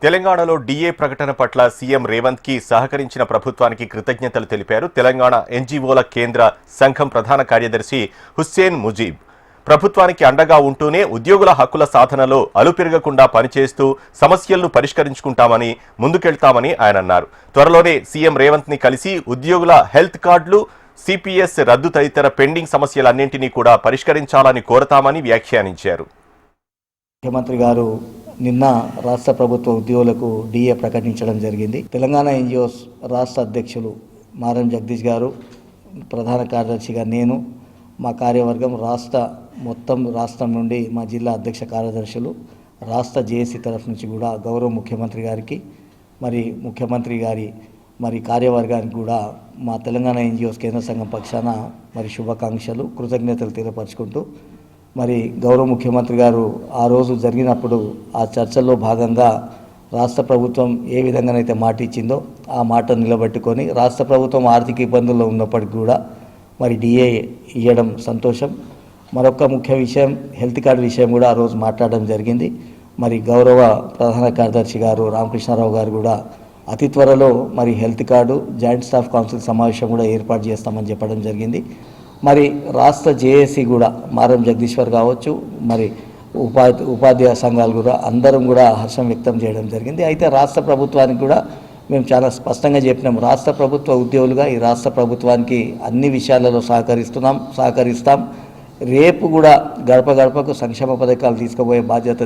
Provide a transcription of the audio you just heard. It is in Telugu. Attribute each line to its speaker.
Speaker 1: తెలంగాణలో డీఏ ప్రకటన పట్ల సీఎం రేవంత్ కి సహకరించిన ప్రభుత్వానికి కృతజ్ఞతలు తెలిపారు తెలంగాణ ఎన్జీఓల కేంద్ర సంఘం ప్రధాన కార్యదర్శి హుస్సేన్ ముజీబ్. ప్రభుత్వానికి అండగా ఉంటూనే ఉద్యోగుల హక్కుల సాధనలో అలుపెరగకుండా పనిచేస్తూ సమస్యలను పరిష్కరించుకుంటామని ముందుకెళ్తామని ఆయన అన్నారు. త్వరలోనే సీఎం రేవంత్ ని కలిసి ఉద్యోగుల హెల్త్ కార్డులు, సిపిఎస్ రద్దు తదితర పెండింగ్ సమస్యలన్నింటినీ కూడా పరిష్కరించాలని కోరతామని వ్యాఖ్యానించారు.
Speaker 2: ముఖ్యమంత్రి గారు నిన్న రాష్ట్ర ప్రభుత్వ ఉద్యోగులకు డిఏ ప్రకటించడం జరిగింది. తెలంగాణ ఎన్జిఓస్ రాష్ట్ర అధ్యక్షులు మారం జగదీష్ గారు, ప్రధాన కార్యదర్శిగా నేను, మా కార్యవర్గం రాష్ట్రం నుండి మా జిల్లా అధ్యక్ష కార్యదర్శులు, రాష్ట్ర జేఏసీ తరఫు నుంచి కూడా గౌరవ ముఖ్యమంత్రి గారికి ముఖ్యమంత్రి గారి కార్యవర్గానికి కూడా మా తెలంగాణ ఎన్జిఓస్ కేంద్ర సంఘం పక్షాన శుభాకాంక్షలు, కృతజ్ఞతలు తెలియపరుచుకుంటూ గౌరవ ముఖ్యమంత్రి గారు ఆ రోజు జరిగినప్పుడు ఆ చర్చల్లో భాగంగా రాష్ట్ర ప్రభుత్వం ఏ విధంగానైతే మాట ఇచ్చిందో ఆ మాట నిలబెట్టుకొని రాష్ట్ర ప్రభుత్వం ఆర్థిక ఇబ్బందుల్లో ఉన్నప్పటికీ కూడా డిఏ ఇవ్వడం సంతోషం. మరొక ముఖ్య విషయం హెల్త్ కార్డు విషయం కూడా ఆ రోజు మాట్లాడడం జరిగింది. గౌరవ ప్రధాన కార్యదర్శి గారు రామకృష్ణారావు గారు కూడా అతి త్వరలో health card joint staff council సమావేశం కూడా ఏర్పాటు చేస్తామని చెప్పడం జరిగింది. రాష్ట్ర జేఏసీ కూడా మారం జగదీశ్వర్ కావచ్చు, ఉపాధ్యాయ సంఘాలు కూడా అందరం కూడా హర్షం వ్యక్తం చేయడం జరిగింది. అయితే రాష్ట్ర ప్రభుత్వానికి కూడా మేము చాలా స్పష్టంగా చెప్పినాం, రాష్ట్ర ప్రభుత్వ ఉద్యోగులుగా ఈ రాష్ట్ర ప్రభుత్వానికి అన్ని విషయాలలో సహకరిస్తాం. రేపు కూడా గడప గడపకు సంక్షేమ పథకాలు తీసుకుపోయే బాధ్యత